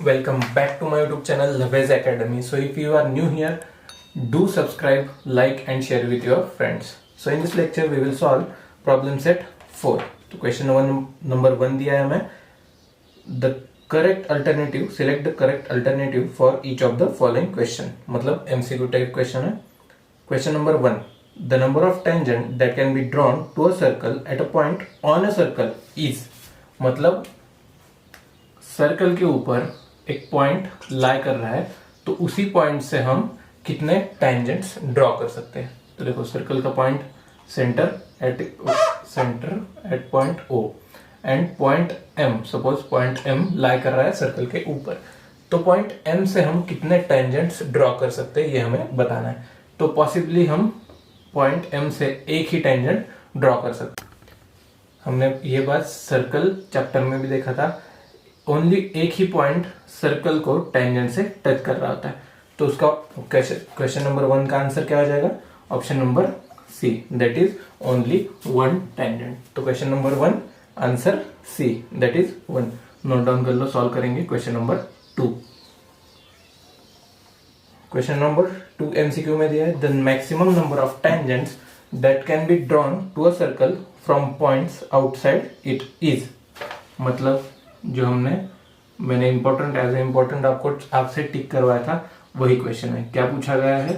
Welcome back to my YouTube channel Lavez Academy. So if you are new here, do subscribe, like and share with your friends. So in this lecture we will solve problem set 4. तो question number 1 दिया है हमें. The correct alternative, select the correct alternative for each of the following question. मतलब MCQ type question है. Question number 1. The number of tangent that can be drawn to a circle at a point on a circle is. मतलब circle के ऊपर एक point लाई कर रहा है तो उसी पॉइंट से हम कितने टेंजेंट्स ड्रॉ कर सकते हैं. तो देखो सर्कल का point centre at point O and point M. Suppose point M लाई कर रहा है सर्कल के ऊपर, तो पॉइंट M से हम कितने टेंजेंट्स ड्रॉ कर सकते हैं ये हमें बताना है. तो पॉसिबली हम पॉइंट M से एक ही टेंजेंट ड्रॉ कर सकते हैं. हमने ये बात सर्कल चैप्टर में भी देखा था. ओनली एक ही पॉइंट सर्कल को टेंजेंट से टच कर रहा होता है. तो उसका क्वेश्चन नंबर 1 का आंसर क्या हो जाएगा? Option number C, that is only one tangent. तो question number 1 answer C, that is 1. Note down कर लो. सॉल्व करेंगे question number 2. Question number 2 MCQ में दिया है the maximum number of tangents that can be drawn to a circle from points outside it is. मतलब जो मैंने important आपसे टिक करवाया था वही क्वेश्चन है. क्या पूछा गया है?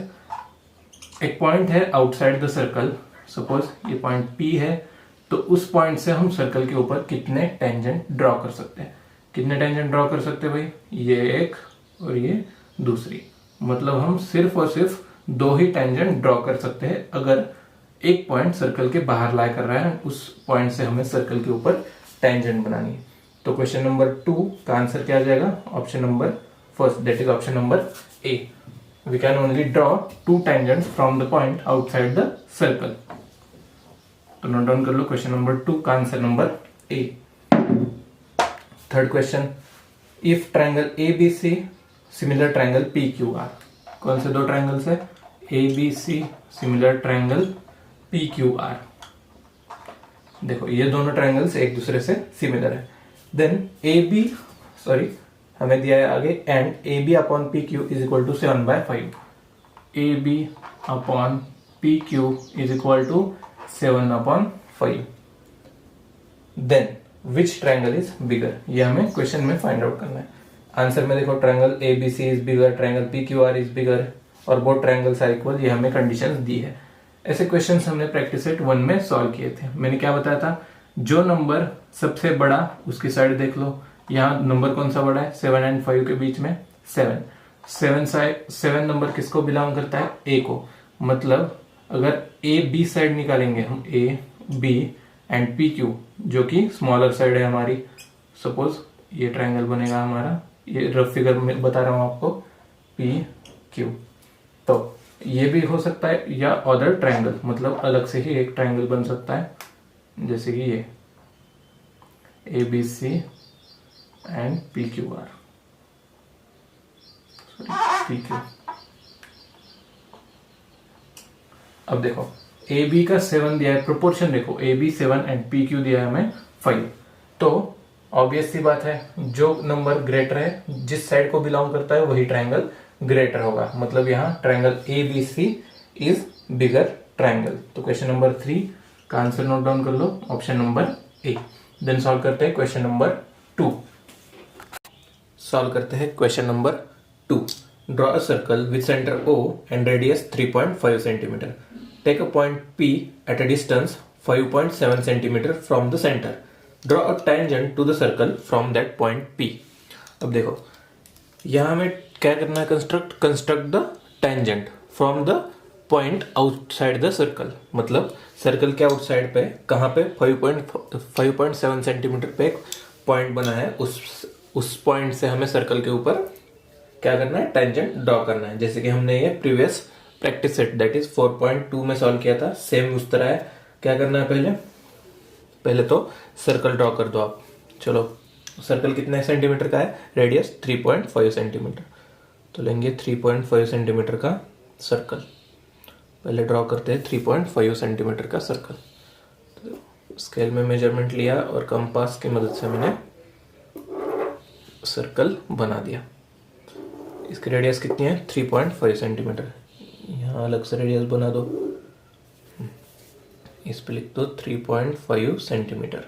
एक पॉइंट है आउटसाइड द सर्कल. सपोज ये पॉइंट P है, तो उस पॉइंट से हम सर्कल के ऊपर कितने टेंजेंट ड्रॉ कर सकते हैं. कितने टेंजेंट ड्रॉ कर सकते हैं भाई? ये एक और ये दूसरी. मतलब हम सिर्फ और सिर्फ दो ही टेंजेंट ड्रॉ कर सकते हैं अगर एक पॉइंट सर्कल के बाहर लाई कर रहा है. उस पॉइंट से हमें सर्कल के ऊपर टेंजेंट बनानी है. तो क्वेश्चन नंबर 2 का आंसर क्या आ जाएगा? Option number first, that is option number A. We can only draw two tangents from the point outside the circle. तो नोट डाउन कर लो. क्वेश्चन नंबर 2 का answer number A. Third question, if triangle ABC similar triangle PQR. कौन से दो triangles है? ABC similar triangle PQR. देखो ये दोनों ट्रायंगल्स एक दूसरे से सिमिलर है. देन हमें दिया है आगे and AB upon PQ is equal to 7/5. AB upon PQ is equal to 7/5. Then which triangle is bigger? ये हमें क्वेश्चन में फाइंड आउट करना है. आंसर में देखो triangle ABC is bigger, triangle PQR is bigger और बोथ ट्रायंगल्स आर इक्वल. ये हमें कंडीशंस दी है. ऐसे क्वेश्चंस हमने प्रैक्टिस सेट 1 में सॉल्व किए थे. मैंने क्या बताया था? जो नंबर सबसे बड़ा उसकी साइड देख लो. यहाँ नंबर कौन सा बड़ा है? 7 and 5 के बीच में 7 नंबर किसको बिलोंग करता है? A को. मतलब अगर AB साइड निकालेंगे हम, AB एंड PQ जो कि स्मॉलर साइड है हमारी. सपोज ये ट्रायंगल बनेगा हमारा, ये रफ फिगर में बता रहा हूं आपको, PQ. तो ये भी हो सकता है या अदर ट्रायंगल, मतलब अलग से ही एक ट्रायंगल बन सकता है जैसे कि ये ABC एंड PQR. PQ. अब देखो AB का 7 दिया है. प्रोपोर्शन देखो, AB 7 एंड PQ दिया है हमें 5. तो ऑब्वियस सी बात है जो नंबर ग्रेटर है, जिस साइड को बिलोंग करता है वही ट्रायंगल ग्रेटर होगा. मतलब यहाँ triangle ABC is bigger triangle. तो क्वेश्चन नंबर 3 का आंसर नोट डाउन कर लो. Option number A. Then solve करते हैं क्वेश्चन नंबर 2. सॉल्व करते हैं question number 2. Draw a circle with centre O and radius 3.5 centimetre. Take a point P at a distance 5.7 centimetre from the centre. Draw a tangent to the circle from that point P. अब देखो यहाँ हमें क्या करना है? Construct the tangent from the point outside the circle. मतलब circle के outside पे कहाँ पे? 5.7 सेंटीमीटर पे एक पॉइंट बना है. उस पॉइंट से हमें सर्कल के ऊपर क्या करना है? टेंजेंट ड्रॉ करना है. जैसे कि हमने ये previous practice set that is 4.2 में सॉल्व किया था, सेम उस तरह है. क्या करना है? पहले तो सर्कल ड्रॉ कर दो आप. चलो सर्कल कितने सेंटीमीटर का है? Radius 3.5 centimetre. तो लेंगे 3.5 सेंटीमीटर का सर्कल. पहले ड्रॉ करते हैं 3.5 सेंटीमीटर का सर्कल. तो स्केल में मेजरमेंट लिया और कंपास की मदद से मैंने सर्कल बना दिया। इसकी रेडियस कितनी है 3.5 सेंटीमीटर। यहाँ अलग से रेडियस बना दो, इस पे लिख दो 3.5 सेंटीमीटर।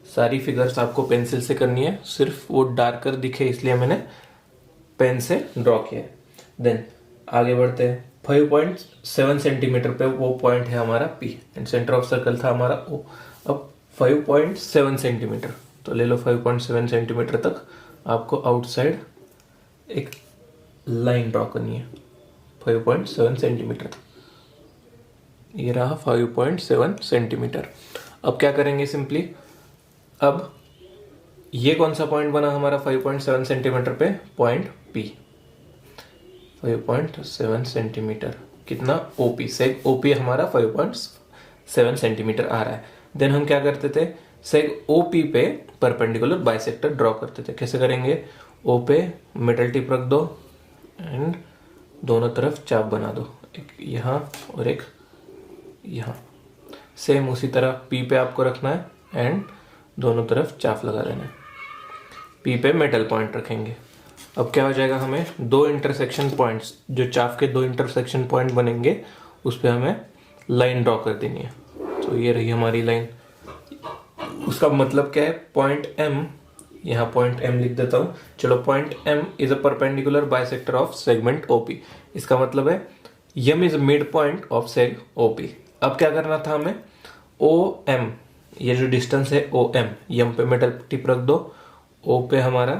सारी फिगर्स आपको पेंसिल से करनी है, सिर्फ वो डार्कर दिखे इसलिए मैंने पेन से ड्रॉ किया है। देन आगे बढ़ते हैं। 5.7 सेंटीमीटर पे वो पॉइंट है हमारा P and centre of circle था हमारा O। अब 5.7 सेंटीमीटर तो ले लो 5.7 सेंटीमीटर तक आपको आउटसाइड एक लाइन ड्रॉ करनी है 5.7 सेंटीमीटर तक। ये रहा 5.7 सेंटीमीटर। अब क्या करेंगे सिंपली, अब ये कौन सा पॉइंट बना हमारा 5.7 सेंटीमीटर पे, पॉइंट P। 5.7 सेंटीमीटर कितना OP सेग OP हमारा 5.7 सेंटीमीटर आ रहा है। देन हम क्या करते थे, सेग OP पे परपेंडिकुलर बाइसेक्टर ड्रॉ करते थे। कैसे करेंगे, O पे मेटल टिप रख दो एंड दोनों तरफ चाप बना दो, एक यहाँ और एक यहाँ। सेम उसी तरह P पे आपको रखना है एंड दोनों तरफ चाप लगा देना है। P पे मेटल पॉइंट रखेंगे। अब क्या हो जाएगा, हमें दो इंटरसेक्शन पॉइंट्स, जो चाप के दो इंटरसेक्शन पॉइंट बनेंगे उस पे हमें लाइन ड्रॉ कर देनी है। तो ये रही हमारी लाइन। उसका मतलब क्या है, पॉइंट M, यहाँ पॉइंट M लिख देता हूँ। चलो, point M is a perpendicular bisector of segment OP। इसका मतलब है M is mid point of सेग OP। अब क्या करना था हमें, OM, ये जो डिस्टेंस है OM, M पे मेटल टिप रख दो, O पे हमारा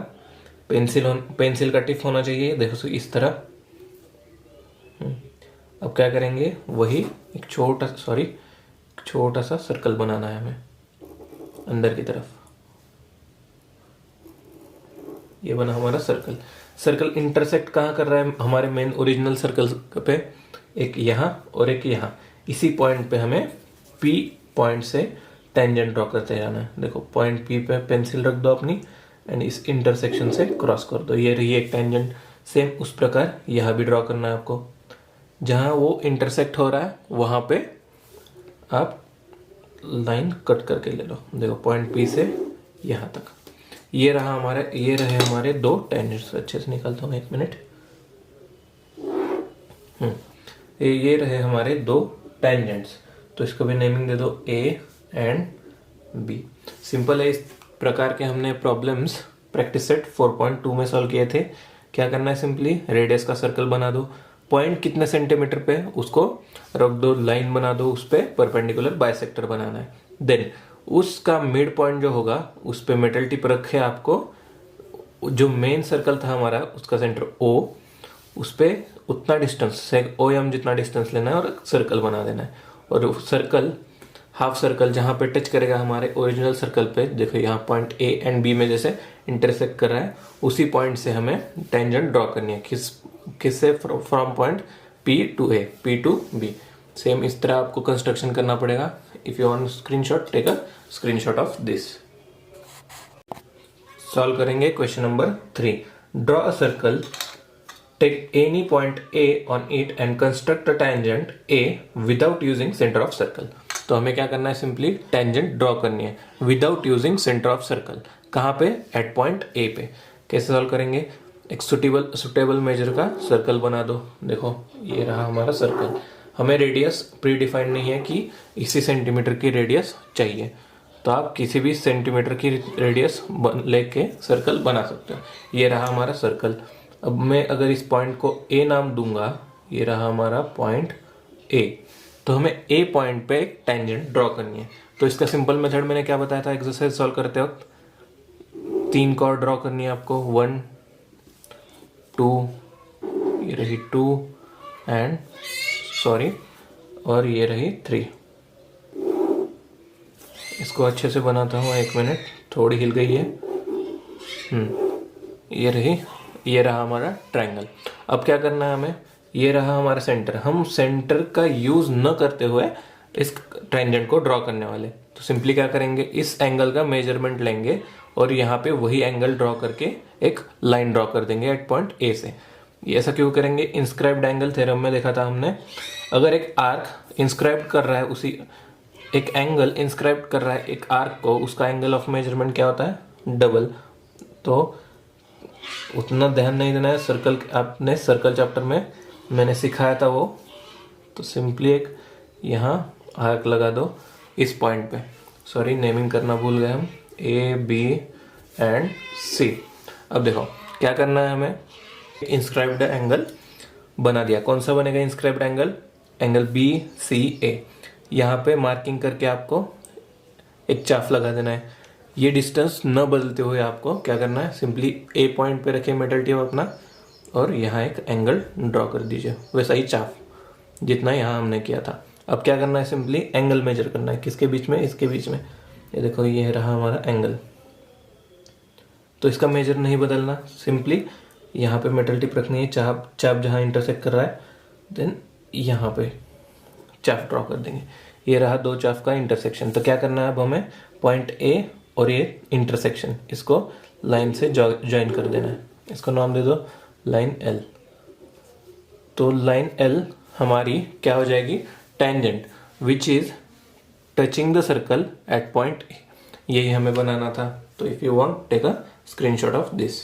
पेंसिल का टिप होना चाहिए, देखो इस तरह। अब क्या करेंगे, वही एक छोटा सा सर्कल बनाना है हमें अंदर की तरफ। ये बना हमारा सर्कल। सर्कल इंटरसेक्ट कहाँ कर रहा है हमारे मेन ओरिजिनल सर्कल पे, एक यहाँ और एक यहाँ। इसी पॉइंट पे हमें P पॉइंट से टेंजेंट ड्रॉ करते जाना है। देखो पॉइंट P पे पेंसिल रख दो अपनी एंड इस इंटरसेक्शन से क्रॉस कर दो, ये रही एक टेंजेंट। सेम उस प्रकार यहाँ भी ड्रॉ करना है आपको। जहाँ वो इंटरसेक्ट हो रहा है वहाँ पे आप लाइन कट करके ले लो। देखो पॉइंट P से यहाँ तक। ये रहे हमारे दो टेंजेंट्स। अच्छे से निकालता हूँ, एक मिनट। ये रहे हमारे दो टेंजेंट्स, तो इसको भी नेमिंग दे दो A एंड B। सिंपल है। इस प्रकार के हमने प्रॉब्लम्स प्रैक्टिस सेट 4.2 में सॉल्व किए थे। क्या करना है, सिंपली रेडियस का सर्कल बना दो, पॉइंट कितने सेंटीमीटर पे उसको रख दो, लाइन बना दो, उस पे परपेंडिकुलर बाइसेक्टर बनाना है। देन उसका मिड पॉइंट जो होगा उस पे मेटल टिप रखे आपको। जो मेन सर्कल था हमारा उसका सेंटर O, उस पे उतना डिस्टेंस सेग OM जितना डिस्टेंस लेना है और सर्कल बना देना है। और सर्कल, हाफ सर्कल जहां पे टच करेगा हमारे ओरिजिनल सर्कल पे, देखो यहाँ पॉइंट A एंड B में जैसे इंटरसेक्ट कर रहा है, उसी पॉइंट से हमें टेंजेंट ड्रॉ करनी है। किससे, from point P to A, P to B। Same इस तरह आपको कंस्ट्रक्शन करना पड़ेगा। If you want screenshot, take a screenshot of this. Solve करेंगे question number 3। Draw a circle, take any point A on it and construct a tangent A without using center of circle। तो हमें क्या करना है, simply tangent draw करनी है without using centre of circle. कहाँ पे, एट पॉइंट A पे। कैसे सॉल्व करेंगे, एक सुटेबल मेजर का सर्कल बना दो। देखो ये रहा हमारा सर्कल। हमें रेडियस प्री डिफाइंड नहीं है कि इसी सेंटीमीटर की रेडियस चाहिए, तो आप किसी भी सेंटीमीटर की रेडियस लेके सर्कल बना सकते हो। ये रहा हमारा सर्कल। अब मैं अगर इस पॉइंट को A नाम दूंगा, ये रहा हमारा पॉइंट A, तो हमें A पॉइंट पे एक टेंजेंट ड्रॉ करनी है। तो इसका सिंपल मेथड मैंने क्या बताया था एक्सरसाइज सॉल्व करते वक्त, 3 कॉर्ड ड्रॉ करनी है आपको, 1 2, ये रही 2 एंड और ये रही 3। इसको अच्छे से बनाता हूँ, 1 मिनट, थोड़ी हिल गई है। ये रहा हमारा ट्रायंगल। अब क्या करना है हमें, ये रहा हमारा सेंटर। हम सेंटर का यूज न करते हुए इस टेंजेंट को ड्रॉ करने वाले, तो सिंपली क्या करेंगे, इस एंगल का मेजरमेंट लेंगे और यहाँ पे वही एंगल ड्रॉ करके एक लाइन ड्रॉ कर देंगे एट पॉइंट A से। ये ऐसा क्यों करेंगे, इंस्क्राइब्ड एंगल थ्योरम में देखा था हमने, अगर एक आर्क इंस्क्राइब कर रहा है, एक एंगल इंस्क्राइब कर रहा है एक आर्क को, उसका एंगल ऑफ मेजरमेंट क्या होता है, डबल। तो उतना ध्यान नहीं देना है। सर्कल आपने सर्कल चैप्टर में मैंने सिखाया था वो, तो सिंपली एक यहाँ आर्क लगा दो इस पॉइंट पे। सॉरी नेमिंग करना भूल गए हम, ए बी एंड सी। अब देखो क्या करना है हमें, इंस्क्राइब्ड एंगल बना दिया। कौन सा बनेगा inscribed angle? Angle B C A. यहाँ पे मार्किंग करके आपको एक चाफ लगा देना है। ये डिस्टेंस न बदलते हुए आपको क्या करना है, सिंपली ए पॉइंट पे रखिए मेटल टेप अपना और यहाँ एक एंगल ड्रॉ कर दीजिए, वैसा ही चाफ जितना यहाँ हमने किया था। अब क्या करना है, सिंपली एंगल मेजर करना है। किसके बीच में? इसके बीच में। ये देखो ये रहा हमारा एंगल, तो इसका मेजर नहीं बदलना। सिंपली यहाँ पे मेटल टिप रखनी है, चाप जहाँ इंटरसेक्ट कर रहा है, देन यहाँ पे चाप ड्रॉ कर देंगे। ये रहा दो चाप का इंटरसेक्शन। तो क्या करना है अब हमें, पॉइंट ए और ये इंटरसेक्शन, इसको लाइन से ज्वाइन कर देना है। इसको नाम दे दो लाइन एल। तो लाइन एल हमारी क्या हो जाएगी, tangent which is touching the circle at point A. यही हमें बनाना था। तो if you want take a screenshot of this.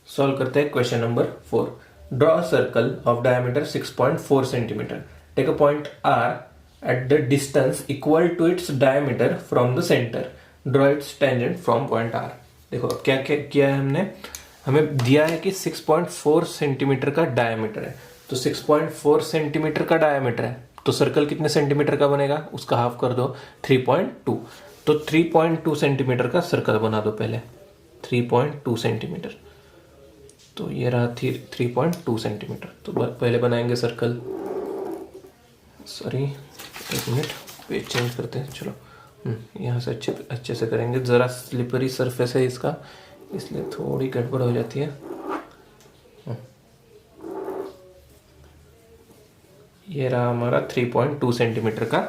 Solve करते हैं question number 4। Draw a circle of diameter 6.4 centimetre. Take a point R at the distance equal to its diameter from the centre. Draw its tangent from point R. देखो क्या क्या किया है हमने, हमें दिया है कि 6.4 सेंटीमीटर का डायमीटर है। तो 6.4 सेंटीमीटर का डायमीटर है, तो सर्कल कितने सेंटीमीटर का बनेगा, उसका हाफ कर दो 3.2। तो 3.2 सेंटीमीटर का सर्कल बना दो पहले, 3.2 सेंटीमीटर। तो ये रहा 3.2 सेंटीमीटर। तो पहले बनाएंगे सर्कल। सॉरी एक मिनट, पेज चेंज करते हैं। चलो यहाँ से अच्छे से करेंगे। ज़रा स्लिपरी सरफेस है इसका, इसलिए थोड़ी गड़बड़ हो जाती है। ये रहा हमारा 3.2 सेंटीमीटर का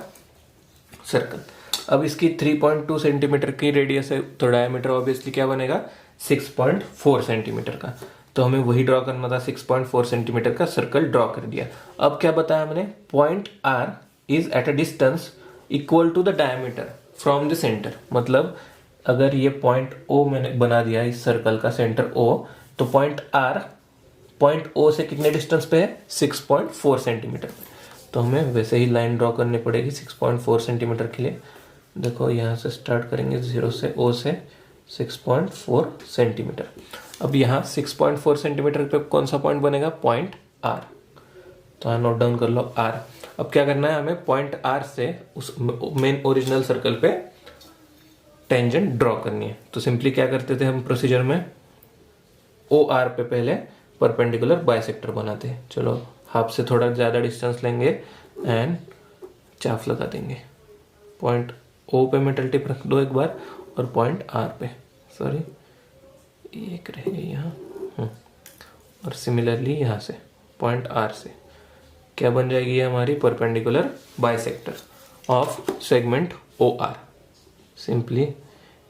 सर्कल। अब इसकी 3.2 सेंटीमीटर की रेडियस है, तो डायमीटर ऑब्वियसली क्या बनेगा, 6.4 सेंटीमीटर का। तो हमें वही ड्रॉ करना था, 6.4 सेंटीमीटर का सर्कल ड्रॉ कर दिया। अब क्या बताया हमने, point R is at a distance equal to the diameter from the centre. मतलब अगर ये पॉइंट ओ मैंने बना दिया इस सर्कल का सेंटर ओ, तो पॉइंट आर पॉइंट ओ से कितने डिस्टेंस पे है, 6.4 सेंटीमीटर। तो हमें वैसे ही लाइन ड्रॉ करनी पड़ेगी 6.4 सेंटीमीटर के लिए। देखो यहाँ से स्टार्ट करेंगे 0 से, ओ से 6.4 सेंटीमीटर। अब यहाँ 6.4 सेंटीमीटर पे कौन सा पॉइंट बनेगा, पॉइंट आर। तो यहाँ नोट डाउन कर लो आर। अब क्या करना है हमें, पॉइंट आर से उस मेन ओरिजिनल सर्कल पे टेंजेंट ड्रॉ करनी है। तो सिंपली क्या करते थे हम प्रोसीजर में, ओ आर पे पहले परपेंडिकुलर बाइसेक्टर बनाते हैं। चलो हाफ से थोड़ा ज़्यादा डिस्टेंस लेंगे एंड चाफ लगा देंगे। पॉइंट ओ पे मेटल टिप रख दो एक बार, और पॉइंट आर पे, सॉरी एक रहेगा यहाँ, और सिमिलरली यहाँ से पॉइंट आर से क्या बन जाएगी, ये हमारी perpendicular bisector of segment O R. Simply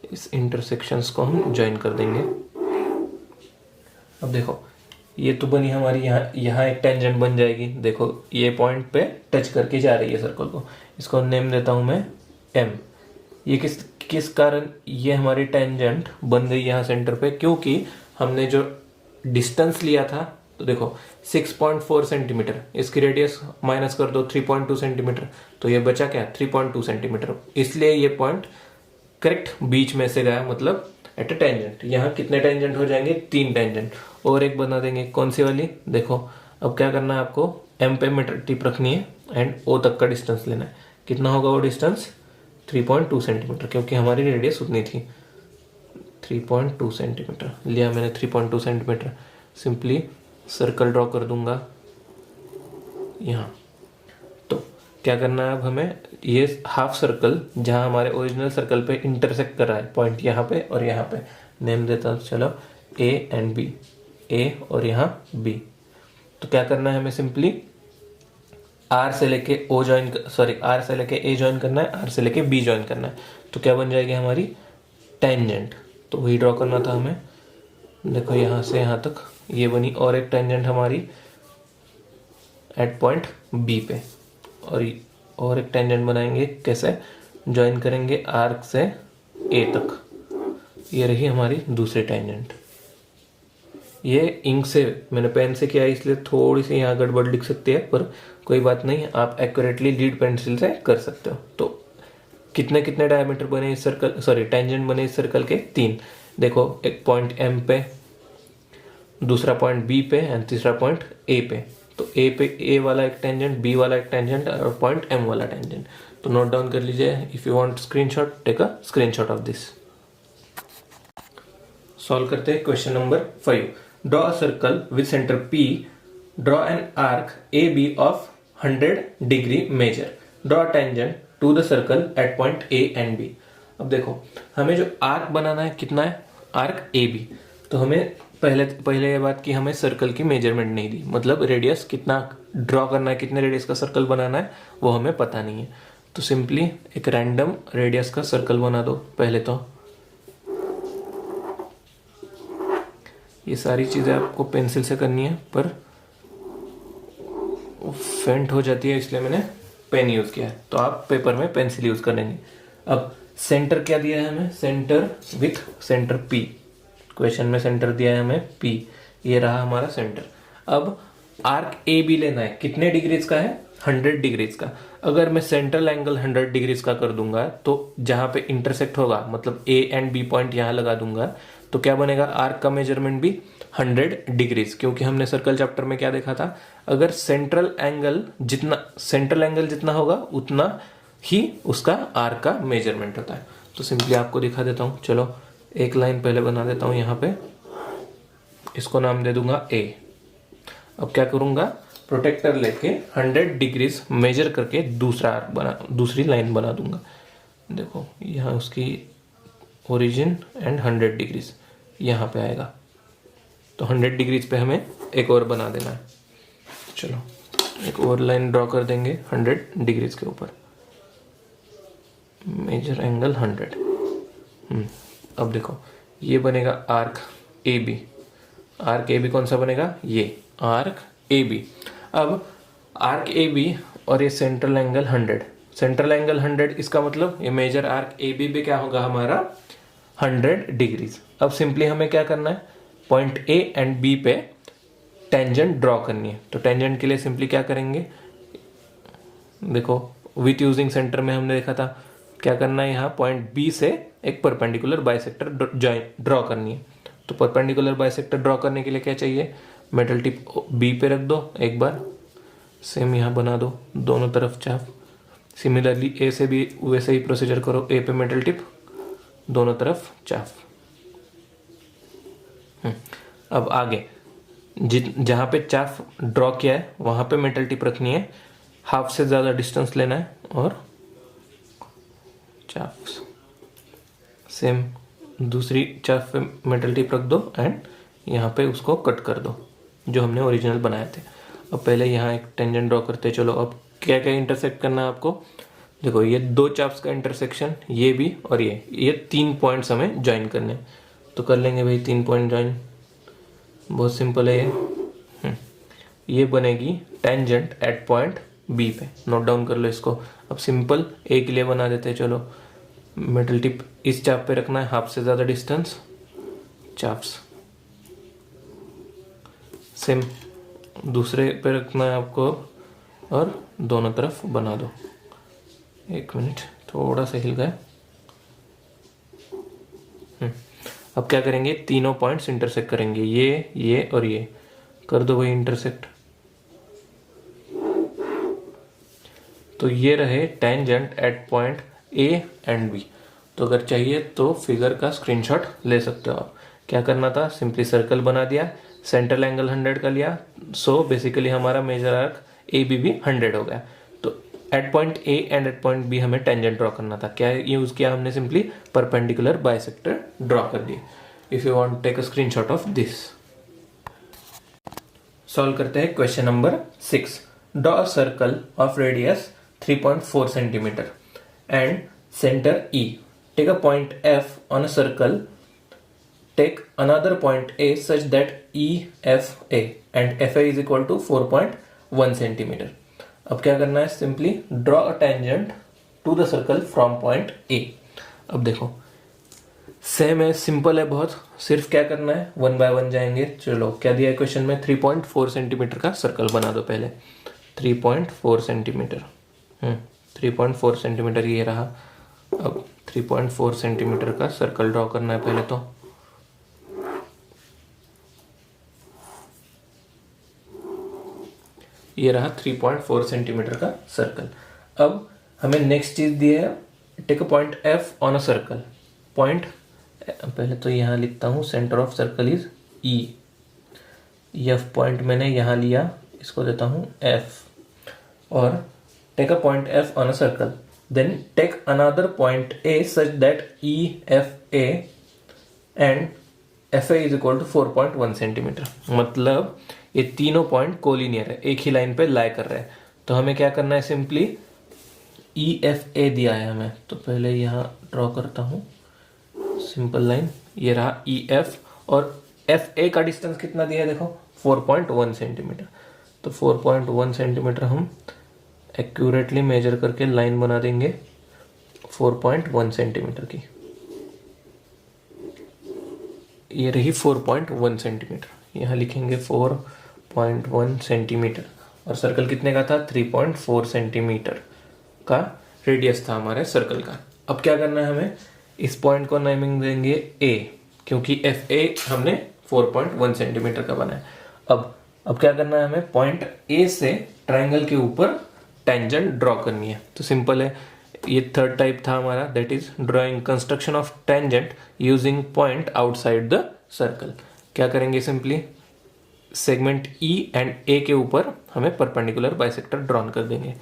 इस इंटरसेक्शंस को हम ज्वाइन कर देंगे। अब देखो ये तो बनी हमारी, यहाँ एक टेंजेंट बन जाएगी। देखो ये पॉइंट पे टच करके जा रही है सर्कल को, इसको नेम देता हूं मैं एम। ये किस कारण ये हमारी टेंजेंट बन गई यहाँ सेंटर पे, क्योंकि हमने जो डिस्टेंस लिया था, तो देखो 6.4 सेंटीमीटर, इसकी रेडियस माइनस कर दो 3.2 सेंटीमीटर, तो ये बचा क्या, 3.2 सेंटीमीटर। इसलिए ये पॉइंट करेक्ट बीच में से गया, मतलब एट अ टेंजेंट। यहाँ कितने टेंजेंट हो जाएंगे, 3 टेंजेंट, और एक बना देंगे। कौन सी वाली, देखो अब क्या करना है आपको, एम पे मेटल टिप रखनी है एंड ओ तक का डिस्टेंस लेना है। कितना होगा वो डिस्टेंस, 3.2 सेंटीमीटर, क्योंकि हमारी रेडियस उतनी थी। 3.2 सेंटीमीटर लिया मैंने, 3.2 सेंटीमीटर। सिंपली सर्कल ड्रॉ कर दूंगा यहाँ। तो क्या करना है अब हमें, ये हाफ सर्कल जहाँ हमारे ओरिजिनल सर्कल पे इंटरसेक्ट कर रहा है, पॉइंट यहाँ पे और यहाँ पे, नेम देता हूँ चलो ए एंड बी, ए और यहाँ बी। तो क्या करना है हमें, सिंपली आर से लेके ओ ज्वाइन, सॉरी आर से लेके ए ज्वाइन करना है, आर से लेके बी ज्वाइन करना है। तो क्या बन जाएगी हमारी टेंजेंट। तो वही ड्रॉ करना था हमें। देखो यहाँ से यहाँ तक ये बनी, और एक टेंजेंट हमारी एट पॉइंट बी पे, और एक टेंजेंट बनाएंगे। कैसे, ज्वाइन करेंगे आर्क से ए तक। ये रही हमारी दूसरी टेंजेंट। ये इंक से मैंने पेन से किया है, इसलिए थोड़ी सी यहाँ गड़बड़ लिख सकती है, पर कोई बात नहीं, आप एक्यूरेटली लीड पेंसिल से कर सकते हो। तो कितने कितने डायमीटर बने इस सर्कल, सॉरी टेंजेंट बने इस सर्कल के? 3। देखो, एक पॉइंट M पे, दूसरा पॉइंट B पे एंड तीसरा पॉइंट A पे। तो A पे A वाला एक टेंजेंट, B वाला एक टेंजेंट और पॉइंट M वाला टेंजेंट। तो नोट डाउन कर लीजिए। If you want screenshot, take a screenshot of this. Solve करते हैं question number 5। Draw a circle with centre P, draw an arc AB of 100 degree measure, draw tangent to the circle at point A and B। अब देखो, हमें जो arc बनाना है कितना है? Arc AB। तो हमें पहले ये बात की, हमें सर्कल की मेजरमेंट नहीं दी, मतलब रेडियस कितना ड्रॉ करना है, कितने रेडियस का सर्कल बनाना है वो हमें पता नहीं है। तो सिंपली एक रैंडम रेडियस का सर्कल बना दो। पहले तो ये सारी चीजें आपको पेंसिल से करनी है, पर फेंट हो जाती है, इसलिए मैंने पेन यूज किया है। तो आप पेपर में पेंसिल यूज कर लेंगे। अब सेंटर क्या दिया है हमें? Centre with centre P। Question में सेंटर दिया है हमें P, ये रहा हमारा सेंटर। अब आर्क AB लेना है, कितने डिग्रीज का है? 100 डिग्रीज का। अगर मैं सेंट्रल एंगल 100 डिग्रीज का कर दूंगा, तो जहां पे इंटरसेक्ट होगा, मतलब A एंड B पॉइंट यहां लगा दूंगा, तो क्या बनेगा? आर्क का मेजरमेंट भी 100 डिग्रीज, क्योंकि हमने सर्कल चैप्टर में क्या देखा था? अगर सेंट्रल एंगल जितना होगा उतना ही उसका आर्क का मेजरमेंट होता है। तो सिंपली आपको दिखा देता हूं। चलो, एक लाइन पहले बना देता हूं यहाँ पे, इसको नाम दे दूंगा A। अब क्या करूंगा? प्रोटेक्टर लेके 100 डिग्रीज मेजर करके दूसरी लाइन बना दूंगा। देखो, यहाँ उसकी ओरिजिन एंड 100 डिग्रीज यहाँ पे आएगा। तो 100 डिग्रीज पे हमें एक और बना देना है। चलो, एक और लाइन ड्रॉ कर देंगे 100 डिग्रीज के ऊपर। Measure angle 100। अब देखो, ये बनेगा आर्क AB। आर्क AB कौन सा बनेगा? ये आर्क AB। अब आर्क AB और ये सेंट्रल एंगल 100, सेंट्रल एंगल 100, इसका मतलब ये मेजर आर्क AB भी क्या होगा हमारा? 100 डिग्रीज। अब सिंपली हमें क्या करना है? पॉइंट A एंड B पे टेंजेंट ड्रॉ करनी है। तो टेंजेंट के लिए सिंपली क्या करेंगे? देखो, विथ यूजिंग सेंटर में हमने देखा था क्या करना है, यहाँ पॉइंट B से एक परपेंडिकुलर बाइसेक्टर ड्रॉ करनी है। तो परपेंडिकुलर बाइसेक्टर ड्रॉ करने के लिए क्या चाहिए? मेटल टिप B पे रख दो एक बार, सेम यहाँ बना दो दोनों तरफ चाप। सिमिलरली A से भी वैसे ही प्रोसीजर करो, A पे मेटल टिप, दोनों तरफ चाप। अब आगे जहां पे चाप ड्रॉ किया है वहां पे मेटल टिप रखनी है, हाफ से ज्यादा डिस्टेंस लेना है और चाप सेम दूसरी चाप पे मेटल टिप रख दो एंड यहाँ पे उसको कट कर दो जो हमने ओरिजिनल बनाए थे। अब पहले यहाँ एक टेंजेंट ड्रॉ करते हैं। चलो, अब क्या क्या इंटरसेक्ट करना है आपको? देखो, ये दो चाप्स का इंटरसेक्शन, ये भी और ये 3 पॉइंट्स हमें ज्वाइन करने हैं। तो कर लेंगे भाई 3 पॉइंट ज्वाइन, बहुत सिंपल है ये। ये बनेगी टेंजेंट एट पॉइंट B पे। नोट डाउन कर लो इसको। अब सिंपल A के लिए बना देते हैं। चलो, मेटल टिप इस चाप पे रखना है, हाफ से ज्यादा डिस्टेंस, चाप्स सेम दूसरे पे रखना है आपको और दोनों तरफ बना दो। एक मिनट, थोड़ा सा हिल गया। अब क्या करेंगे? तीनों पॉइंट्स इंटरसेक्ट करेंगे, ये और ये कर दो भाई इंटरसेक्ट। तो ये रहे tangent at point A and B। तो अगर चाहिए तो फिगर का स्क्रीनशॉट ले सकते हो आप। क्या करना था? सिंपली सर्कल बना दिया, सेंट्रल एंगल 100 का लिया, सो बेसिकली हमारा मेजर आर्क AB भी 100 हो गया। तो at point A and at point B हमें टेंजेंट ड्रॉ करना था। क्या यूज किया हमने? सिंपली परपेंडिकुलर बाइसेक्टर ड्रॉ कर दी। If you want take a screenshot of this. Solve करते हैं question number 6। Draw a circle of radius 3.4 centimetre and centre E. Take a point F on a circle. Take another point A such that EFA and FA is equal to 4.1 centimeter. अब क्या करना है? Simply draw a tangent to the circle from point A। अब देखो, same है, simple है बहुत, सिर्फ क्या करना है, 1 बाय 1 जाएंगे। चलो क्या दिया है क्वेश्चन में, 3.4 सेंटीमीटर का सर्कल बना दो पहले। 3.4 सेंटीमीटर, 3.4 सेंटीमीटर ये रहा। अब 3.4 सेंटीमीटर का सर्कल ड्रॉ करना है पहले तो। ये रहा 3.4 सेंटीमीटर का सर्कल। अब हमें नेक्स्ट चीज दी है, take a point F on a circle. Point पहले तो यहां लिखता हूं, centre of circle is E. F point मैंने यहां लिया, इसको देता हूं एफ। और take a point F on a circle, then take another point A such that E F A and F A is equal to 4.1 centimetre. मतलब ये तीनों पॉइंट कोलिनियर है, एक ही लाइन पे लाई कर रहे हैं। तो हमें क्या करना है, सिंपली ई एफ ए दिया है हमें, तो पहले यहाँ ड्रॉ करता हूँ सिंपल लाइन। ये रहा ई एफ, और एफ ए का डिस्टेंस कितना दिया है देखो, 4.1 सेंटीमीटर। तो 4.1 सेंटीमीटर हम एक्यूरेटली मेजर करके लाइन बना देंगे 4.1 सेंटीमीटर की। ये रही 4.1 सेंटीमीटर, यहाँ लिखेंगे 4.1 सेंटीमीटर। और सर्कल कितने का था, 3.4 सेंटीमीटर का रेडियस था हमारे सर्कल का। अब क्या करना है हमें, इस पॉइंट को नेमिंग देंगे ए, क्योंकि एफ ए हमने 4.1 सेंटीमीटर का बनाया। अब क्या करना है हमें, पॉइंट ए से ट्रायंगल के ऊपर टेंजेंट ड्रॉ करनी है। तो सिंपल है, ये थर्ड टाइप था हमारा, that is drawing construction of tangent using point outside the circle. क्या करेंगे, सिंपली सेगमेंट ई एंड ए के ऊपर हमें परपेंडिकुलर बाइसेक्टर ड्रॉन कर देंगे।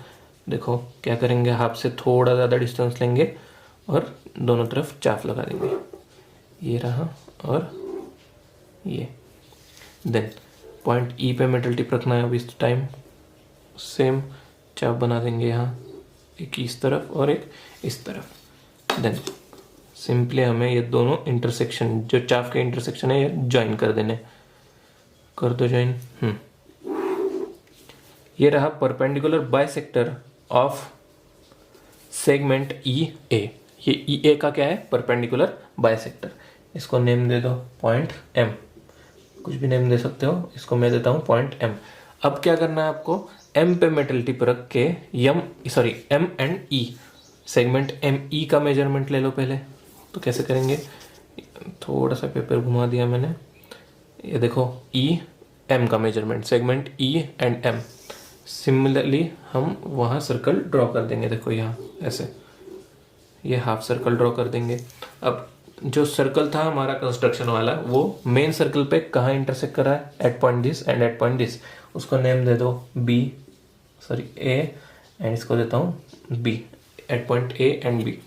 देखो क्या करेंगे, हाफ से थोड़ा ज़्यादा डिस्टेंस लेंगे और दोनों तरफ चाप लगा देंगे। ये रहा और ये। देन पॉइंट ई पे मेटल टिप रखना है अब इस टाइम, सेम चाप बना देंगे यहाँ, एक इस तरफ और एक इस तरफ। देन सिंपली हमें ये दोनों इंटरसेक्शन, जो चाप के इंटरसेक्शन है, ये ज्वाइन कर देने। कर दो ज्वाइन। ये रहा perpendicular bisector of segment E ए। ये ई ए का क्या है, परपेंडिकुलर बाइसेक्टर। इसको नेम दे दो पॉइंट एम, कुछ भी नेम दे सकते हो, इसको मैं देता हूं पॉइंट एम। अब क्या करना है आपको, एम पे मेटल टिप रख के M and E, segment M E का मेजरमेंट ले लो पहले। तो कैसे करेंगे, थोड़ा सा पेपर घुमा दिया मैंने, ये देखो ई एम का measurement, segment E and M. Similarly हम वहाँ सर्कल ड्रॉ कर देंगे, देखो यहाँ ऐसे, ये हाफ सर्कल ड्रॉ कर देंगे। अब जो सर्कल था हमारा कंस्ट्रक्शन वाला, वो मेन सर्कल पे कहाँ इंटरसेक्ट कर रहा है, at point this and at point this. उसको नेम दे दो ए, एंड इसको देता हूँ B, at point A and B.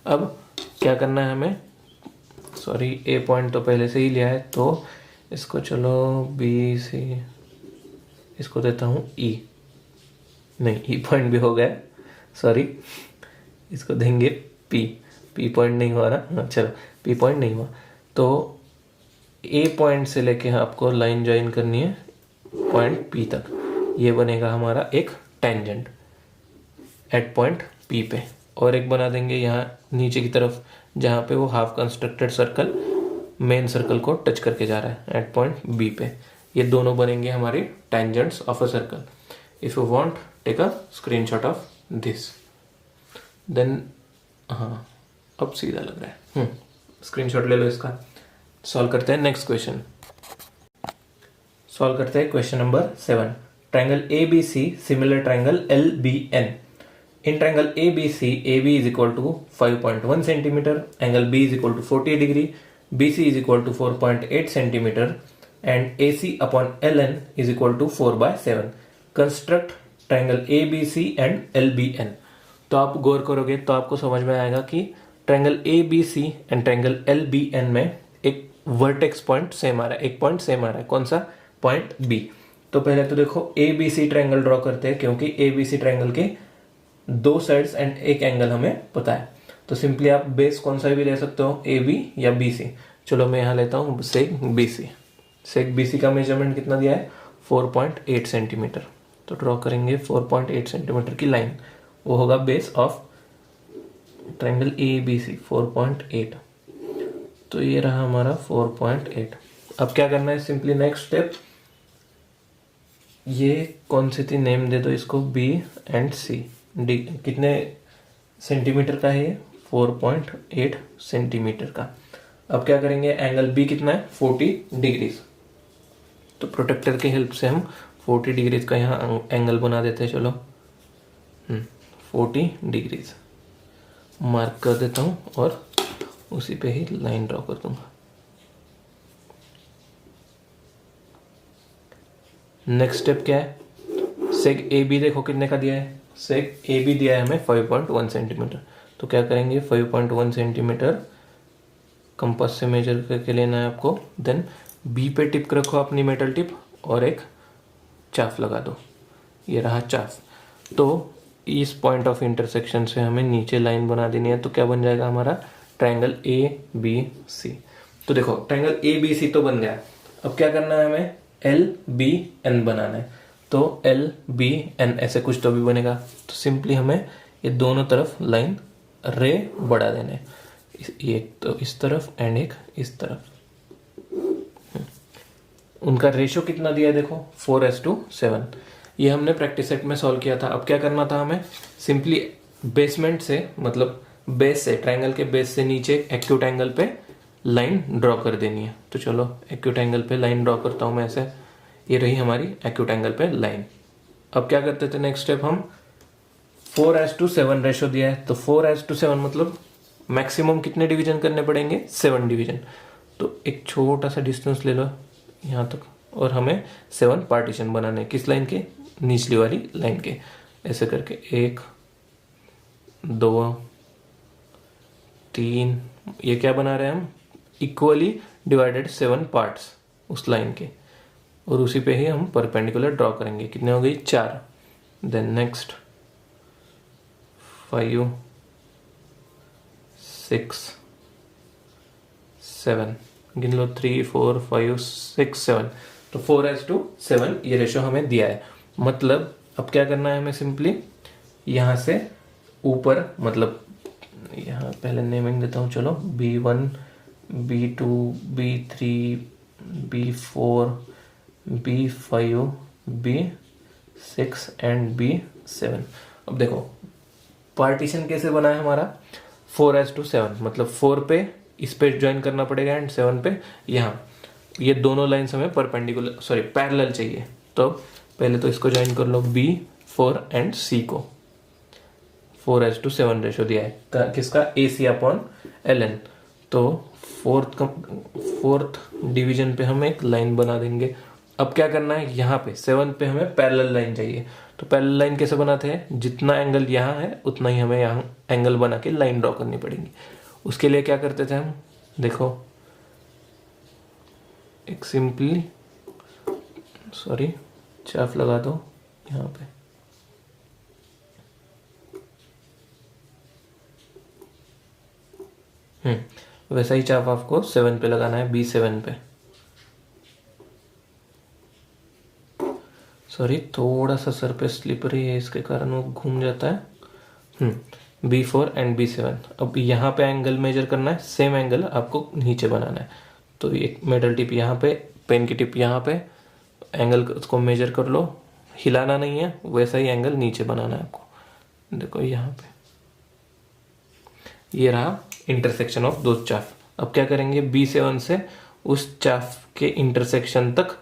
अब क्या करना है हमें, ए पॉइंट तो पहले से ही लिया है, तो इसको चलो बी से, इसको देता हूँ ई, नहीं ई पॉइंट भी हो गया, इसको देंगे पी पॉइंट नहीं हुआ ना, चलो पी पॉइंट नहीं हुआ। तो ए पॉइंट से लेके आपको लाइन ज्वाइन करनी है पॉइंट पी तक, ये बनेगा हमारा एक टेंजेंट एट पॉइंट पी पे। और एक बना देंगे यहाँ नीचे की तरफ, जहाँ पे वो half constructed circle main circle को टच करके जा रहा है, एट पॉइंट बी पे। ये दोनों बनेंगे हमारे tangents of a circle. If you want take a screenshot of this, then हाँ अब सीधा लग रहा है, स्क्रीनशॉट ले लो इसका। सॉल्व करते हैं नेक्स्ट क्वेश्चन। सॉल्व करते हैं question number 7। Triangle ABC similar triangle LBN। In triangle ABC, AB is equal to 5.1 centimeter, angle B is equal to 40 degree, BC is equal to 4.8 centimeter, and AC upon LN is equal to 4/7. Construct triangle ABC and LBN. तो आप गौर करोगे तो आपको समझ में आएगा कि triangle ABC and triangle LBN में एक वर्टेक्स पॉइंट सेम आ रहा है, एक पॉइंट सेम आ रहा है। कौन सा, पॉइंट B। तो पहले तो देखो ABC ट्रायंगल ड्रॉ करते हैं, क्योंकि ABC ट्रायंगल के दो साइड्स एंड एक एंगल हमें पता है। तो सिंपली आप बेस कौन सा भी ले सकते हो, AB या BC। चलो मैं यहाँ लेता हूँ सेक BC। सेक BC का मेजरमेंट कितना दिया है, 4.8 सेंटीमीटर। तो ड्रॉ करेंगे 4.8 सेंटीमीटर की लाइन, वो होगा बेस ऑफ ट्रायंगल ABC 4.8। तो ये रहा हमारा 4.8। अब क्या करना है, सिंपली नेक्स्ट स्टेप, ये कौन सी थी, नेम दे दो इसको, बी एंड सी। डी कितने सेंटीमीटर का है ये, 4.8 सेंटीमीटर का। अब क्या करेंगे, एंगल बी कितना है, 40 डिग्रीज। तो प्रोटेक्टर की हेल्प से हम 40 डिग्रीज का यहाँ एंगल बना देते हैं। चलो 40 डिग्रीज मार्क कर देता हूँ और उसी पे ही लाइन ड्रॉ कर दूंगा। नेक्स्ट स्टेप क्या है, सेग ए बी देखो कितने का दिया है, सेग ए बी दिया है हमें 5.1 सेंटीमीटर। तो क्या करेंगे, 5.1 सेंटीमीटर कंपास से मेजर करके लेना है आपको। देन बी पे टिप रखो अपनी मेटल टिप और एक चाफ लगा दो, ये रहा चाफ। तो इस पॉइंट ऑफ इंटरसेक्शन से हमें नीचे लाइन बना देनी है। तो क्या बन जाएगा हमारा, ट्रायंगल ए बी सी। तो देखो ट्रायंगल ए बी सी तो बन गया। अब क्या करना है, हमें एल बी एन बनाना है। तो एल बी एन ऐसे कुछ तो भी बनेगा। तो सिंपली हमें ये दोनों तरफ लाइन रे बढ़ा देने, एक तो इस तरफ एंड एक इस तरफ। उनका रेशो कितना दिया है देखो, 4:7। ये हमने प्रैक्टिस सेट में सॉल्व किया था। अब क्या करना था हमें, सिंपली बेसमेंट से, मतलब बेस से, ट्रायंगल के बेस से नीचे एक्यूट एंगल पे लाइन ड्रॉ कर देनी है। तो चलो एक्यूट एंगल पे लाइन ड्रॉ करता हूं मैं ऐसे। ये रही हमारी एक्यूट एंगल पे लाइन। अब क्या करते थे, नेक्स्ट स्टेप, हम 4:7 रेशो दिया है। तो 4:7 मतलब मैक्सिमम कितने डिवीजन करने पड़ेंगे, 7 डिवीजन। तो एक छोटा सा डिस्टेंस ले लो यहाँ तक और हमें 7 पार्टीशन बनाने, किस लाइन के, निचली वाली लाइन के। ऐसे करके 1 2 3, ये क्या बना रहे हैं हम, इक्वली डिवाइडेड 7 पार्ट्स उस लाइन के, और उसी पे ही हम परपेंडिकुलर ड्रॉ करेंगे। कितने हो गई, 4। देन नेक्स्ट 5 6 7, गिन लो, 3 4 5 6 7। तो 4:7 ये रेशो हमें दिया है। मतलब अब क्या करना है हमें, सिंपली यहाँ से ऊपर, मतलब यहाँ पहले नेमिंग देता हूँ, चलो B1 B2 B3 B4 B5 B6 and B7। अब देखो पार्टीशन कैसे बना है हमारा, 4:7, मतलब 4 पे इस पे ज्वाइन करना पड़ेगा एंड 7 पे यहाँ। ये दोनों लाइन्स हमें परपेंडिकुलर, सॉरी पैरेलल चाहिए। तो पहले तो इसको ज्वाइन कर लो, B4 एंड C को। 4:7 रेशो दिया है किसका, AC/LN। तो फोर्थ डिवीजन पे हम एक लाइन बना देंगे। अब क्या करना है, यहाँ पे 7 पे हमें पैरेलल लाइन चाहिए। तो पैरेलल लाइन कैसे बनाते हैं, जितना एंगल यहाँ है उतना ही हमें यहाँ एंगल बना के लाइन ड्रॉ करनी पड़ेगी। उसके लिए क्या करते थे हम, देखो एक सिंपली, सॉरी चाफ लगा दो यहाँ पे। वैसा ही चाप आपको 7 पे लगाना है, B7 पे। सॉरी थोड़ा सा सर पे स्लिपरी है, इसके कारण वो घूम जाता है। B4 and B7। अब यहाँ पे एंगल मेजर करना है, सेम एंगल आपको नीचे बनाना है। तो एक मेटल टिप यहाँ पे, पेन की टिप यहाँ पे, एंगल उसको मेजर कर लो, हिलाना नहीं है, वैसा ही एंगल नीचे बनाना है आपको। देखो यहाँ पे ये रहा इंटरसेक्शन ऑफ दो चाफ। अब क्या करेंगे, B7 से उस चाफ के इंटरसेक्शन तक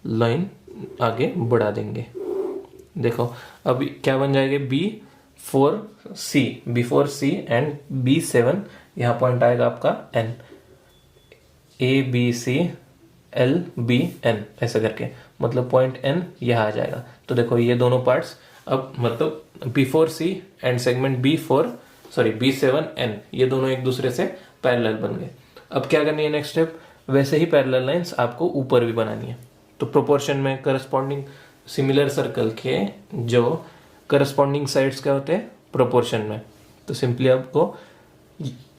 लाइन आगे बढ़ा देंगे। देखो अब क्या बन जाएगा, B4C एंड B7, यहाँ पॉइंट आएगा आपका N, ABCLBN ऐसा करके, मतलब पॉइंट N यहाँ आ जाएगा। तो देखो ये दोनों पार्ट्स अब मतलब B4C एंड सेगमेंट B7N, ये दोनों एक दूसरे से पैरेलल बन गए। अब क्या करनी है नेक्स्ट स्टेप, वैसे ही पैरेलल लाइंस आपको ऊपर भी बनानी है। तो प्रोपोर्शन में करस्पॉन्डिंग सिमिलर सर्कल के जो करस्पॉन्डिंग साइड्स क्या होते हैं, प्रोपोर्शन में। तो सिंपली आपको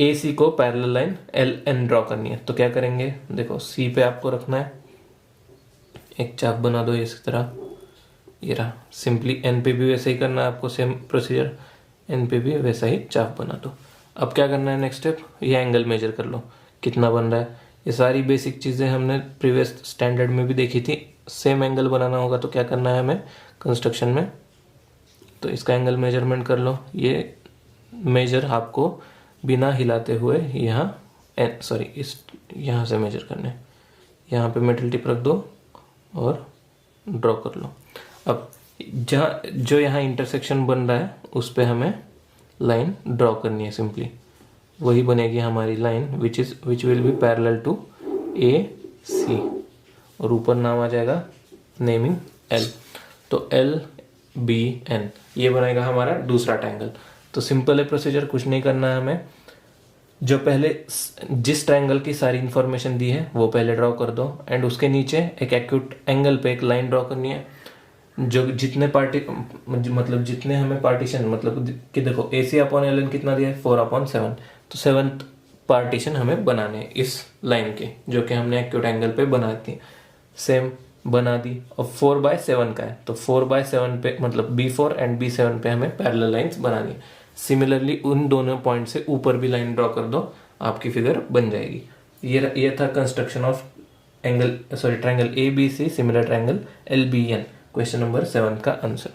AC को पैरेलल लाइन LN ड्रॉ करनी है। तो क्या करेंगे, देखो C पे आपको रखना है, एक चाप बना दो इस तरह, ये रहा। सिंपली N पे भी वैसे ही करना है आपको, सेम प्रोसीजर, N पे भी वैसा ही चाप बना दो। अब क्या करना है नेक्स्ट स्टेप, ये एंगल मेजर कर लो कितना बन रहा है। ये सारी बेसिक चीज़ें हमने प्रीवियस स्टैंडर्ड में भी देखी थी। सेम एंगल बनाना होगा तो क्या करना है हमें कंस्ट्रक्शन में, तो इसका एंगल मेजरमेंट कर लो। ये मेजर आपको बिना हिलाते हुए यहाँ इस यहाँ से मेजर करने, यहाँ पे मेटल टिप रख दो और ड्रॉ कर लो। अब जहाँ जो यहाँ इंटरसेक्शन बन रहा है उस पे हमें लाइन ड्रॉ करनी है सिंपली, वही बनेगी हमारी line which will be parallel to AC, और ऊपर नाम आ जाएगा नेमिंग L, तो LBN ये बनेगा हमारा दूसरा ट्रायंगल। तो सिंपल है प्रोसीजर, कुछ नहीं करना है हमें। जो पहले जिस ट्रायंगल की सारी इंफॉर्मेशन दी है वो पहले ड्रॉ कर दो, एंड उसके नीचे एक एक्यूट एंगल पे एक लाइन ड्रॉ करनी है। जो जितने मतलब जितने हमें पार्टीशन, मतलब कि देखो AC अपॉन LN कितना दिया है 4/7, तो 7th पार्टीशन हमें बनाने हैं इस लाइन के, जो कि हमने एक्यूट एंगल पे बना दी। सेम बना दी, और 4/7 का है तो 4/7 पे मतलब B4 एंड B7 पे हमें पैरेलल लाइंस बनानी है। सिमिलरली उन दोनों पॉइंट से ऊपर भी लाइन ड्रॉ कर दो, आपकी फिगर बन जाएगी। ये था construction of triangle ABC similar triangle LBN, question number 7 का आंसर।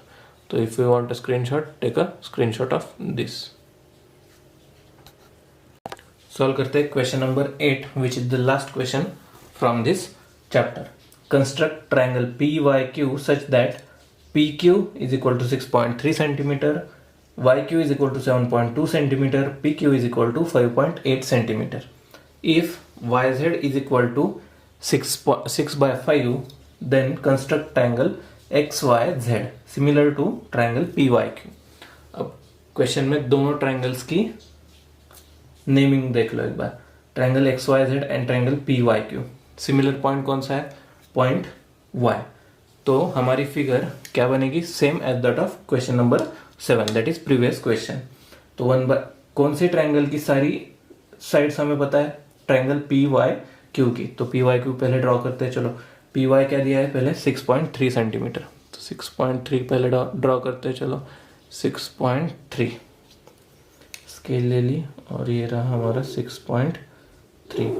तो if you want a screenshot, take a screenshot of this. Solve करते हैं question number 8 which is the last question from this chapter. Construct triangle PYQ such that PQ is equal to 6.3 centimeter, YQ is equal to 7.2 centimeter, PQ is equal to 5.8 centimeter. If YZ is equal to 6/5, then construct triangle XYZ similar to triangle PYQ. अब question में दोनों triangles की naming देख लो एक बार, triangle XYZ and triangle PYQ। Similar point कौन सा है, पॉइंट Y। तो हमारी फिगर क्या बनेगी, same as that of question number 7, that is previous question. तो कौन से ट्रायंगल की सारी साइड्स हमें पता है, ट्रायंगल PYQ की। तो PYQ पहले ड्रॉ करते हैं। चलो PY क्या दिया है पहले 6.3 सेंटीमीटर, तो 6.3 पहले ड्रॉ करते हैं। चलो 6.3 स्केल ले ली, और ये रहा हमारा 6.3।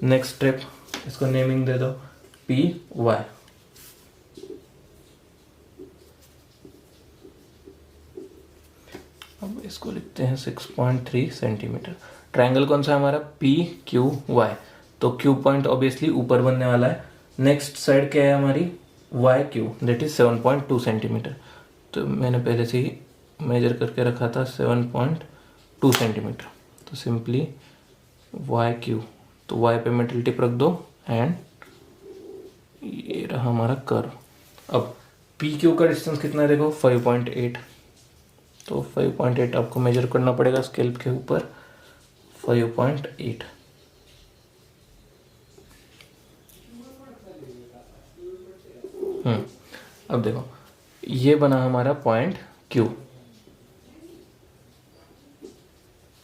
नेक्स्ट स्टेप, इसको नेमिंग दे दो PY। अब इसको लिखते हैं 6.3 सेंटीमीटर। ट्रायंगल कौन सा हमारा PQY, तो Q पॉइंट ऑब्वियसली ऊपर बनने वाला है। नेक्स्ट साइड क्या है हमारी YQ, दैट इज 7.2 सेंटीमीटर। तो मैंने पहले से ही मेजर करके रखा था 7.2 सेंटीमीटर। तो सिंपली YQ, तो Y पे मेटल टिप रख दो, एंड ये रहा हमारा कर्व। अब PQ का डिस्टेंस कितना है देखो 5.8, तो 5.8 आपको मेजर करना पड़ेगा स्केल के ऊपर, 5.8। अब देखो ये बना हमारा पॉइंट Q।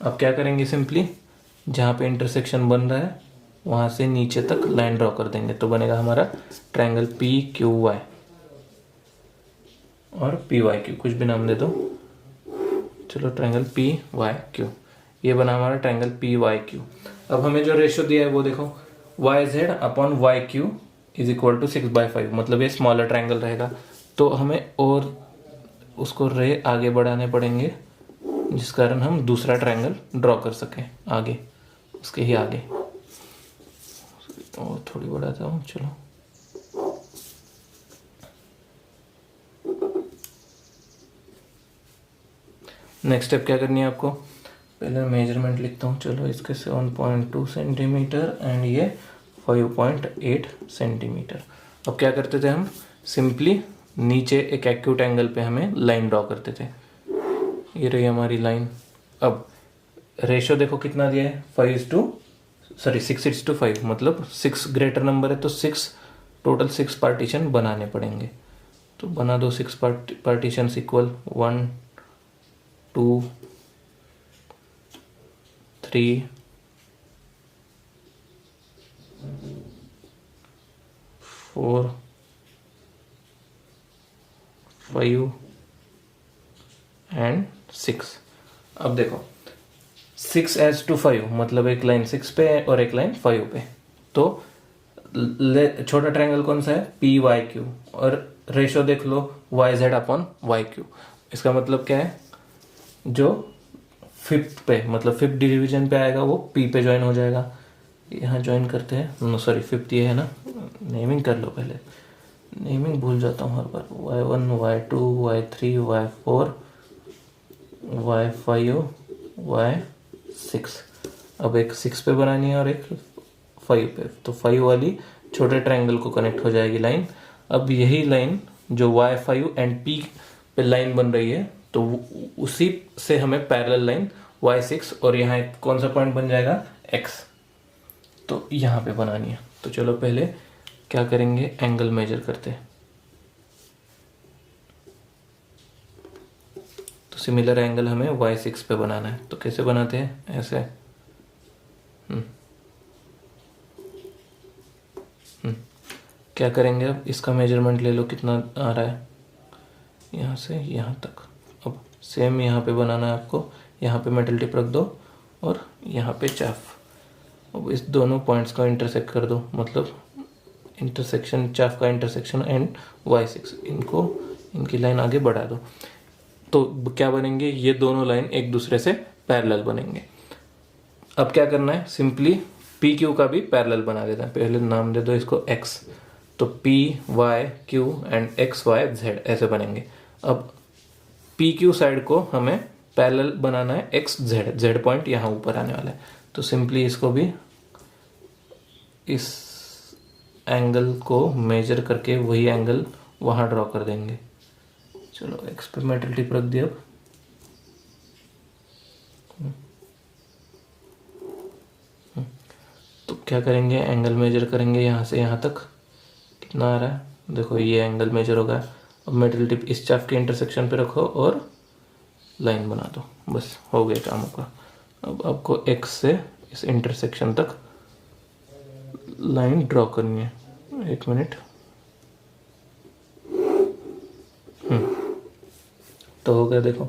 अब क्या करेंगे, सिंपली जहाँ पे इंटरसेक्शन बन रहा है वहां से नीचे तक लाइन ड्रॉ कर देंगे, तो बनेगा हमारा ट्रायंगल PQY और PYQ, कुछ भी नाम दे दो। चलो ट्रायंगल PYQ, ये बना हमारा ट्रायंगल PYQ। अब हमें जो रेशियो दिया है वो देखो, YZ upon YQ is equal to 6/5, मतलब ये स्मॉलर ट्रायंगल रहेगा। तो हमें और उसको रे आगे बढ़ाने पड़ेंगे, जिस कारण हम दूसरा ट्रायंगल ड्रॉ कर सकें आगे, उसके ही आगे। और थोड़ी बढ़ाता हूँ, चलो नेक्स्ट स्टेप क्या करनी है आपको, पहले मेजरमेंट लिखता हूँ। चलो इसके 7.2 सेंटीमीटर एंड ये 5.8 सेंटीमीटर। अब क्या करते थे हम, सिंपली नीचे एक एक्यूट एंगल पे हमें लाइन ड्रॉ करते थे। ये रही हमारी लाइन। अब रेशो देखो कितना दिया है, 6:5, मतलब 6 ग्रेटर नंबर है तो 6 टोटल 6 पार्टीशन बनाने पड़ेंगे। तो बना दो 6 पार्टीशन इक्वल 1 2 3 4 5 एंड 6। अब देखो 6 एज टू 5, मतलब एक लाइन 6 पे है और एक लाइन 5 पे। तो छोटा ट्रायंगल कौन सा है, पी वाई क्यू, और रेशो देख लो Y Z upon Y Q. इसका मतलब क्या है, जो फिफ्थ पे मतलब फिफ्थ डिवीजन पे आएगा वो पी पे ज्वाइन हो जाएगा। यहाँ ज्वाइन करते हैं, सॉरी फिफ्थ ये है ना, नेमिंग कर लो पहले, नेमिंग भूल जाता हूँ हर बार। y1 y2 y3 y4 y5 y6। अब एक 6 पे बनानी है और एक 5 पे, तो 5 वाली छोटे ट्रायंगल को कनेक्ट हो जाएगी लाइन। अब यही लाइन जो y5 एंड p पे लाइन बन रही है, तो उसी से हमें पैरेलल लाइन y6 और यहाँ एक कौन सा पॉइंट बन जाएगा x, तो यहाँ पे बनानी है। तो चलो पहले क्या करेंगे, एंगल मेजर करते हैं। तो सिमिलर एंगल हमें y6 पे बनाना है, तो कैसे बनाते हैं, ऐसे क्या करेंगे, अब इसका मेजरमेंट ले लो कितना आ रहा है, यहाँ से यहाँ तक। अब सेम यहाँ पे बनाना है आपको, यहाँ पे मेटल टिप रख दो और यहाँ पे चाफ। अब इस दोनों पॉइंट्स का इंटरसेक्ट कर दो, मतलब इंटरसेक्शन, चाफ का इंटरसेक्शन एंड y6, इनको इनकी लाइन आगे बढ़ा दो। तो क्या बनेंगे, ये दोनों लाइन एक दूसरे से पैरेलल बनेंगे। अब क्या करना है, सिंपली पी क्यू का भी पैरेलल बना देना है। पहले नाम दे दो इसको x, तो P Y Q and X Y Z ऐसे बनेंगे। अब पी क्यू साइड को हमें पैरेलल बनाना है एक्स जेड, जेड पॉइंट यहाँ ऊपर आने वाला है। तो सिंपली इसको भी इस एंगल को मेजर करके वही एंगल वहां ड्रॉ कर देंगे। चलो एक्स पे मेटल टिप रख दिया। तो क्या करेंगे, एंगल मेजर करेंगे यहाँ से यहाँ तक, कितना आ रहा है देखो, ये एंगल मेजर होगा। अब मेटल टिप इस चाफ के इंटरसेक्शन पे रखो और लाइन बना दो, बस हो गया काम आपका। अब आपको एक्स से इस इंटरसेक्शन तक लाइन ड्रॉ करनी है। एक मिनट, तो हो गया देखो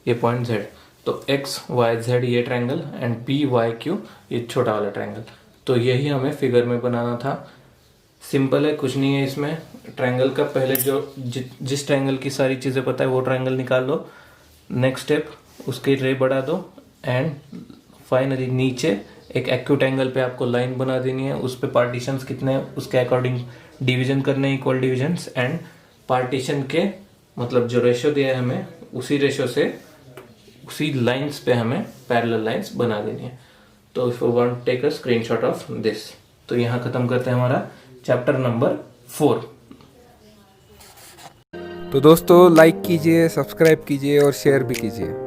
ये पॉइंट z। तो x y z ये triangle and p y q ये छोटा वाला ट्रायंगल। तो यही हमें फिगर में बनाना था। सिंपल है, कुछ नहीं है इसमें। ट्रायंगल का पहले जो जिस ट्रायंगल की सारी चीज़ें पता है वो ट्रायंगल निकाल लो। नेक्स्ट स्टेप, उसकी रे बढ़ा दो एंड फाइनली नीचे एक एक्यूट एंगल पे आपको लाइन बना देनी है। उस पे पार्टीशंस कितने हैं उसके अकॉर्डिंग डिवीजन करने, इक्वल डिविजन्स, एंड पार्टीशन के मतलब जो रेशियो दिया है हमें उसी रेशियो से उसी लाइंस पे हमें पैरेलल लाइंस बना देनी है। तो if you want take a screenshot of this. तो यहाँ खत्म करते हैं हमारा चैप्टर नंबर 4। तो दोस्तों लाइक कीजिए, सब्सक्राइब कीजिए और शेयर भी कीजिए।